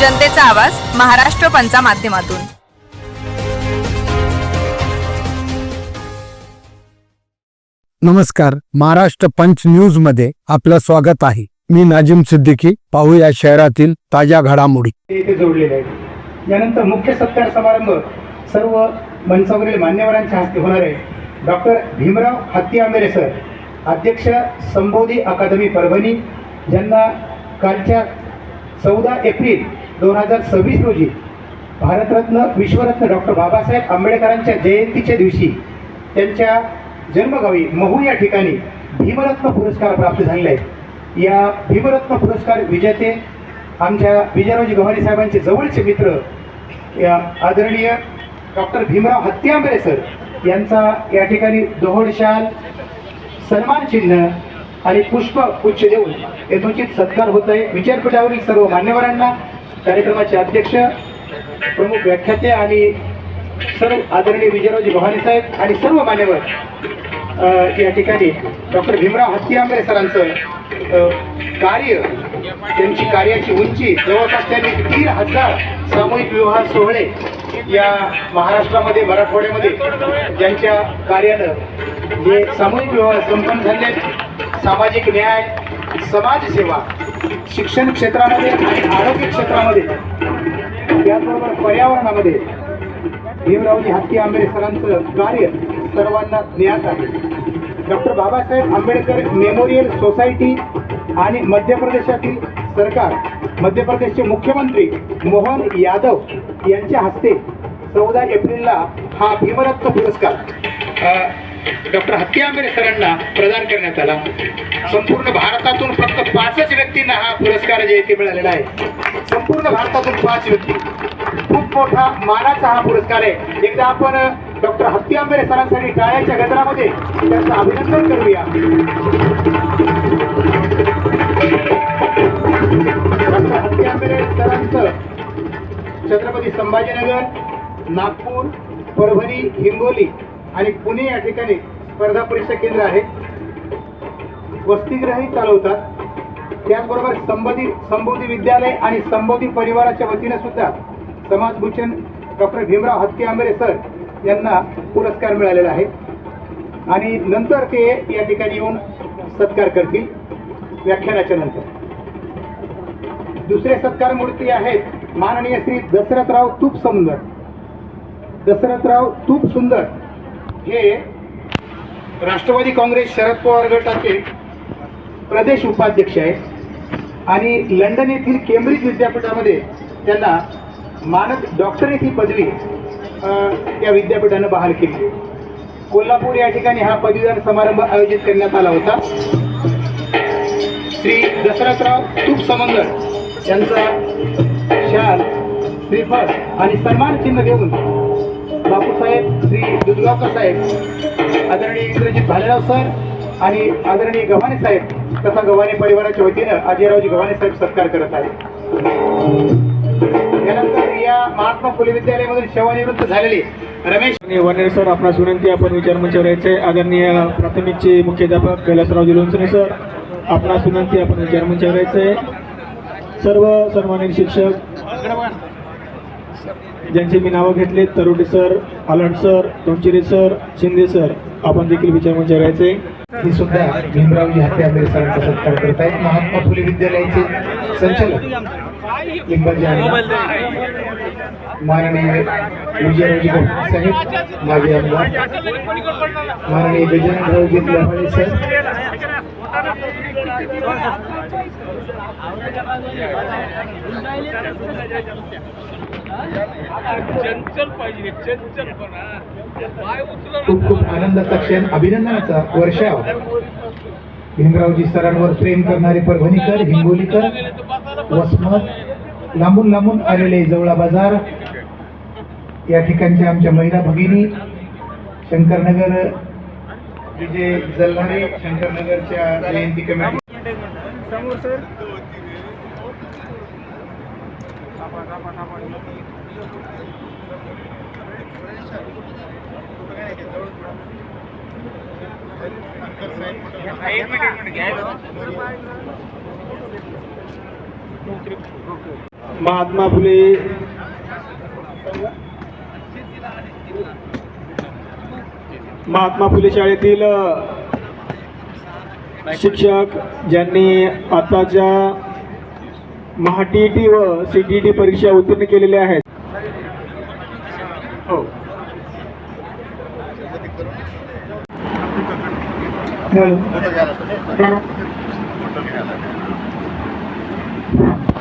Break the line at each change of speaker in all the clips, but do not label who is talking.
जनतेचा आवाज महाराष्ट्र पंचा माध्यमातून।
नमस्कार, महाराष्ट्र पंच न्यूज मध्ये आपलं स्वागत आहे। मी नाजिम सिद्दीकी। पाहूया शहरातील ताज्या घडामोडी।
इथे जोडलेले आहेत। यानंतर मुख्य सत्कार समारंभ सर्व मंचावरील मान्यवरांच्या हस्ते होणार आहे। डॉक्टर भीमराव हत्ती आंबेरे सर, अध्यक्ष संबोधी अकादमी परभणी, ज्यांना कालच्या 14 एप्रिल 2026 रोजी भारतरत्न विश्वरत्न डॉक्टर बाबासाहेब आंबेडकरांच्या जयंतीच्या दिवशी त्यांच्या जन्मगावी महू या ठिकाणी भीमरत्न पुरस्कार प्राप्त झालेला आहे। या भीमरत्न पुरस्कार विजेते आमच्या विजयरावजी गव्हाणे साहेबांचे जवळचे मित्र या आदरणीय डॉक्टर भीमराव हत्ती आंबेरे सर यांचा या ठिकाणी दोहड शाल, सन्मान चिन्ह आणि पुष्प गुच्छ देऊन यथोचित सत्कार होत आहे। विचारपीठावरील सर्व मान्यवरांना, कार्यक्रमाचे अध्यक्ष, प्रमुख व्याख्याते आणि सर्व आदरणीय विजयरावजी गव्हाणे साहेब आणि सर्व मान्यवर या ठिकाणी डॉक्टर भीमराव हत्ती आंबेरे सरांचं कार्य, त्यांची कार्याची उंची, जवळपास त्यांनी 3000 सामूहिक विवाह सोहळे या महाराष्ट्रामध्ये, मराठवाड्यामध्ये ज्यांच्या कार्यानं जे सामूहिक विवाह संपन्न झाले, सामाजिक न्याय, समाजसेवा, शिक्षण क्षेत्रामध्ये आणि आरोग्य क्षेत्रामध्ये, त्याचबरोबर पर्यावरणामध्ये भीमरावजी हत्ती आंबेरे सरांचं कार्य सर्वांना ज्ञात आहे। Doctor Babasaheb Ambedkar memorial society आणि मध्य प्रदेशातील सरकार, मध्य प्रदेशचे मुख्यमंत्री मोहन यादव यांच्या हस्ते 14 एप्रिलला हा भीमरत्न पुरस्कार डॉक्टर हत्ती आंबेरे सरांना प्रदान करण्यात आला। संपूर्ण भारतातून फक्त 5च व्यक्तींना हा पुरस्कार जयंती मिळालेला आहे। संपूर्ण भारतातून 5 व्यक्ती, खूप मोठा मानाचा हा पुरस्कार आहे। एकदा आपण डॉक्टर हत्ती आंबेरे सरांसाठी टाळ्याच्या गजरामध्ये त्यांचं अभिनंदन करूया। डॉक्टर हत्ती आंबेरे सरांचं छत्रपती संभाजीनगर, नागपूर, परभणी, हिंगोली आणि पुणे या ठिकाणी स्पर्धा परीक्षा केंद्र आहे। वसतिगृहही चालवतात। त्याचबरोबर संबोधी विद्यालय आणि संबोधी परिवाराच्या वतीने सुद्धा समाजभूषण डॉक्टर भीमराव हत्ती आंबेरे सर यांना पुरस्कार मिळालेला आहे आणि नंतर ते या ठिकाणी येऊन सत्कार करतील व्याख्यानाच्या नंतर। दुसरे सत्कार मूर्ती आहेत माननीय श्री दशरथराव तूप सुंदर। दशरथराव तूप सुंदर हे राष्ट्रवादी काँग्रेस शरद पवार गटाचे प्रदेश उपाध्यक्ष आहेत आणि लंडन येथील केम्ब्रिज विद्यापीठामध्ये त्यांना मानद डॉक्टरेट ही पदवी त्या विद्यापीठानं बहाल केली। कोल्हापूर या ठिकाणी हा पदवीदान समारंभ आयोजित करण्यात आला होता। श्री दशरथराव तूप समंदर यांचा शाल, श्रीफळ आणि सन्मान चिन्ह देऊन बापूसाहेब, श्री दुधगावकर साहेब, आदरणीय इंद्रजित भालेराव सर आणि आदरणीय गव्हाणे साहेब तथा गव्हाणे परिवाराच्या वतीनं अजयरावजी गव्हाणे साहेब सत्कार करत आहेत। यानंतर या महात्मा फुले विद्यालयामधून सेवानिवृत्त झालेले रमेश
वानेर सर, आपणास विनंती, आपण विचारमंचावर यायचे। आदरणीय प्राथमिकचे मुख्याध्यापक कैलासरावजी लोणसरे सर, आपणास विनंती, आपण विचारमंचावर यायचे। सर्व सन्मानित शिक्षक ज्यांचे मी नावं घेतले, Tarote sir, Alat sir, Tonchire sir, Shinde sir, आपण देखील विचारमंचावर यायचे।
हे सुद्धा भीमरावजी हत्ती आंबेरे सरांचा सत्कार करत आहेत। महात्मा फुले विद्यालयाचे संचालक लिंबाजी माननीय विजयरावजी गव्हाणे साहेब, माजी आमदार माननीय गजाननरावजी गव्हाणे सर, खूप खूप आनंदाचा क्षण, अभिनंदनाचा वर्षाव। भीमरावजी सरांवर प्रेम करणारे परभणीकर, हिंगोलीकर, वसमत, लांबून लांबून आलेले जवळा बाजार या ठिकाणच्या आमच्या महिला भगिनी, शंकरनगर विजय जलनारे, शंकरनगरच्या जयंती कमिटी समोर सर, एक मिनिट घ्या।
महात्मा फुले शाळेतील शिक्षक ज्यांनी आताच्या टी व CTET परीक्षा उत्तीर्ण केलेल्या आहेत. हो.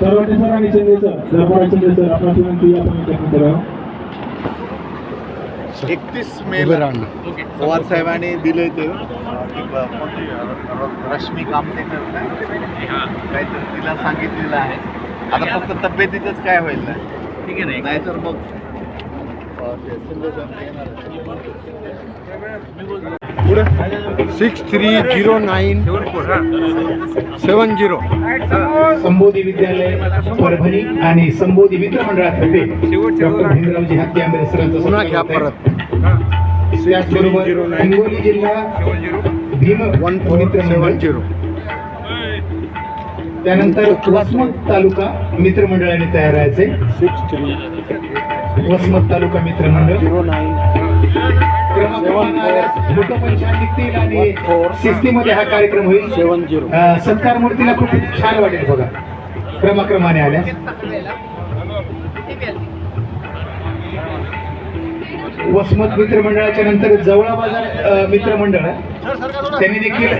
सर्वांचे सर आणि चंद्र सर आपला विनंती आपण करा.
31 मेला पवार साहेबांनी दिले ते रश्मी कामतेकर काहीतरी तिला सांगितलेलं आहे. आता फक्त तब्येतीतच काय होईल ना, ठीक आहे नाही तर मग
630970.
संबोधी विद्यालय परभणी आणि संबोधी मित्र मंडळातर्फे डॉक्टर भीमरावजी हत्ती आंबेरे सरांचं
पुन्हा घ्या परत.
त्याचबरोबर हिंगोली जिल्हा भीम मित्र मंडळ,
170.
त्यानंतर वसमत तालुका मित्रमंडळाने तयार राहायचे. वसमत तालुका मित्रमंडळ आणि शिस्तीमध्ये हा कार्यक्रम होईल. सत्कार मूर्तीला खूप छान वाटेल बघा, क्रमाक्रमाने आल्या. वसमत मित्रमंडळाच्या नंतर जवळा बाजार मित्रमंडळ त्यांनी देखील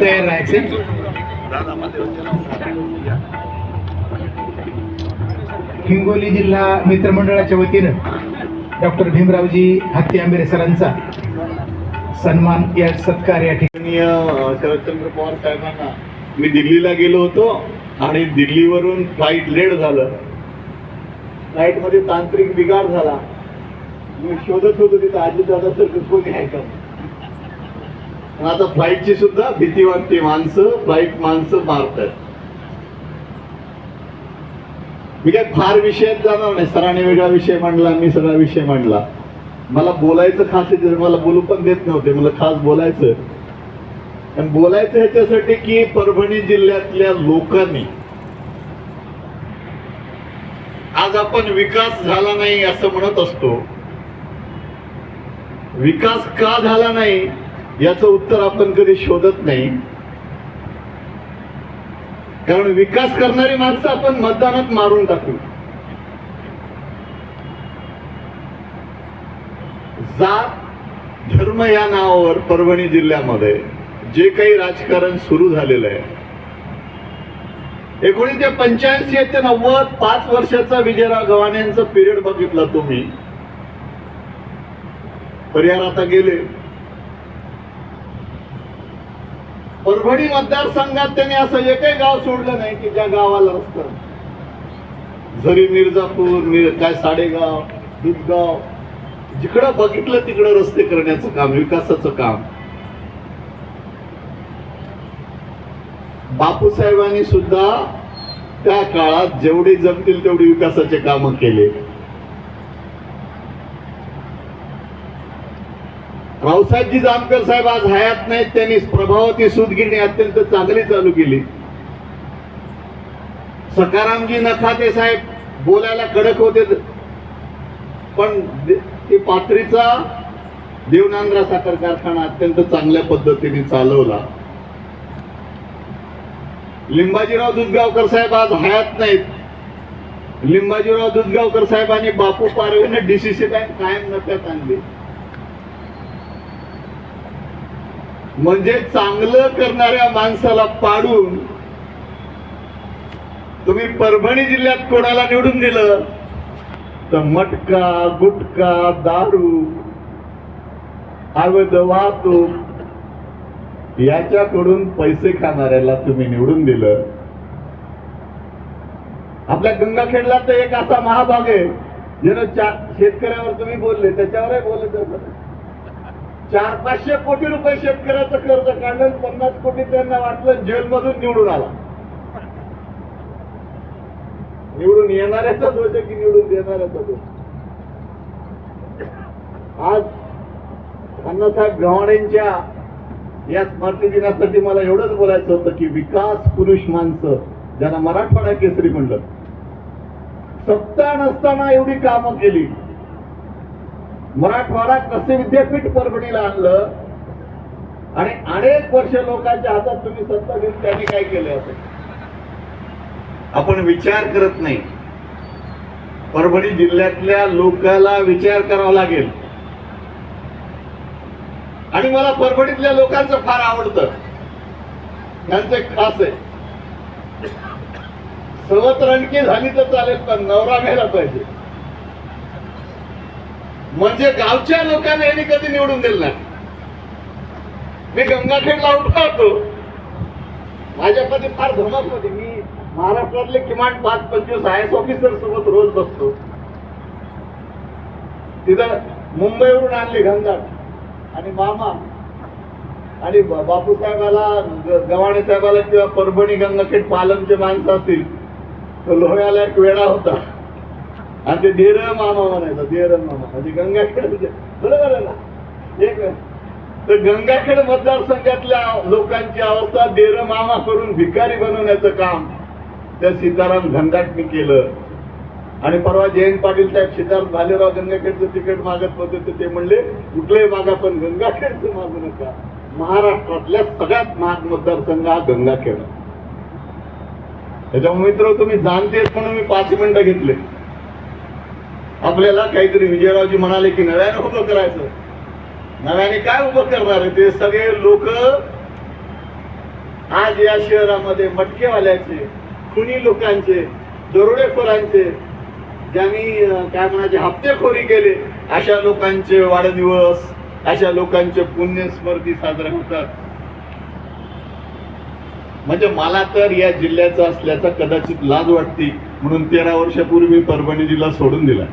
तयार राहायचे. हिंगोली जिल्हा मित्रमंडळाच्या वतीनं डॉक्टर भीमरावजी हत्ती आंबेरे सरांचा सन्मान या सत्कार या ठिकाणी.
शरदचंद्र पवार साहेबांना मी दिल्लीला गेलो होतो आणि दिल्लीवरून फ्लाईट लेट झालं. फ्लाईटमध्ये तांत्रिक बिघाड झाला. मी शोधत होतो तिथं अजितदादा सर कोणी आहे का. आता फ्लाईटची सुद्धा भीती वाटते. माणसं मारतात. मी काय फार विषयात जाणार नाही. सरांनी वेगळा विषय मांडला, मी सगळा विषय मांडला. मला बोलायचं खास आहे, मला बोलू पण देत नव्हते. मला खास बोलायचं, आणि बोलायचं ह्याच्यासाठी की परभणी जिल्ह्यातल्या लोकांनी आज आपण विकास झाला नाही असं म्हणत असतो. विकास का झाला नाही याचं उत्तर आपण कधी शोधत नाही. कारण विकास करणारी माणसं आपण मतदानात मारून टाकू. जात धर्म या नावावर परभणी जिल्ह्यामध्ये जे काही राजकारण सुरू झालेलं आहे, 1985 ते 90 5 वर्षाचा विजयराव गव्हाणेंचा पिरियड बघितला तुम्ही. परिहार आता गेले. परभणी मतदारसंघात त्यांनी असं एकही गाव सोडलं नाही की ज्या गावाला रस्ता, जरी मिर्जापूर, काय साडेगाव, दुधगाव, जिकडं बघितलं तिकडं रस्ते करण्याचं काम, विकासाचं काम. बापूसाहेबांनी सुद्धा त्या काळात जेवढे जमतील तेवढी विकासाचे काम केले. रावसाहेबजी जामकर साहेब आज हयात नाहीत. त्यांनी प्रभावती सूतगिरणी अत्यंत चांगली चालू केली. सखारामजी नखाते साहेब बोलायला कडक होते, पण ते पाथरीचा देवनांद्रा साखर कारखाना अत्यंत चांगल्या पद्धतीने चालवला. लिंबाजीराव दुधगावकर साहेब आज हयात नाहीत. लिंबाजीराव दुधगावकर साहेबांनी बापू पारवेने DCC बँक कायम नफ्यात आणली. म्हणजे चांगलं करणाऱ्या माणसाला पाडून तुम्ही परभणी जिल्ह्यात कोणाला निवडून दिलं तर मटका, गुटखा, दारू, अवैध वाहतूक याच्याकडून पैसे खाणाऱ्याला तुम्ही निवडून दिलं. आपल्या गंगाखेडला तर एक असा महाभाग आहे ज्यानं शेतकऱ्यावर तुम्ही बोलले, त्याच्यावरही बोलत 400-500 कोटी रुपये शेतकऱ्याचं कर्ज काढलं, 50 कोटी त्यांना वाटलं, जेलमधून निवडून आला. निवडून येणाऱ्याचा दोष आहे की निवडून देणाऱ्याचा दोष. आज अण्णासाहेब गव्हाणेंच्या या स्मृती दिनासाठी मला एवढंच बोलायचं होतं की विकास पुरुष माणसं, ज्यांना मराठवाडा केसरी म्हणलं, सत्ता नसताना एवढी कामं केली. मराठवाडा कृषी विद्यापीठ परभणीला आणलं आणि अनेक वर्ष लोकांच्या हातात तुम्ही सत्ता देऊन त्यांनी काय केलं असेल आपण विचार करत नाही. परभणी जिल्ह्यातल्या लोकांना विचार करावा लागेल. आणि मला परभणीतल्या लोकांचं फार आवडतं. त्यांचं एक खास आहे, सवत रणकी झाली तर चालेल पण नवरा घ्यायला पाहिजे. म्हणजे गावच्या लोकांना यांनी कधी निवडून दिलं नाही. मी गंगाखेडला उठला होतो, माझ्यामध्ये फार धमक होती. मी महाराष्ट्रातले किमान 5-25 IAS ऑफिसर सोबत रोज बसतो. तिथं मुंबईवरून आणले घनदाट आणि मामा आणि बापूसाहेबाला, गव्हाणे साहेबाला किंवा परभणी गंगाखेड पालमचे माणसं असतील तर लोह्याला एक वेळा होता आणि ते धीर मामा म्हणायचा. धीर मामा म्हणजे गंगाखेड बरोबर आहे ना. एक तर गंगाखेड मतदारसंघातल्या लोकांची अवस्था धीर मामा करून भिकारी बनवण्याचं काम त्या सीताराम घनदाटनी केलं. आणि परवा जयंत पाटील साहेब सिद्धार्थ भालेराव गंगाखेडचं तिकीट मागत होते तर ते म्हणले कुठलंही मागा पण गंगाखेडचं मागू नका. महाराष्ट्रातल्या सगळ्यात महाग मतदारसंघ हा गंगाखेड. त्याच्यामुळे मित्र तुम्ही जाणतेच म्हणून मी 5 मिनिटं घेतले. आपल्याला काहीतरी विजयरावजी म्हणाले की नव्याने उभं करायचं. नव्याने काय उभं करणार आहे? ते सगळे लोक आज या शहरामध्ये मटकेवाल्याचे, खुनी लोकांचे, दरोडेखोरांचे, ज्यांनी काय म्हणायचे हप्तेखोरी केले अशा लोकांचे वाढदिवस, अशा लोकांचे पुण्यस्मृती साजरा होतात. म्हणजे मला तर या जिल्ह्याचा असल्याचा कदाचित लाज वाटते म्हणून 13 वर्षापूर्वी परभणी जिल्हा सोडून दिला.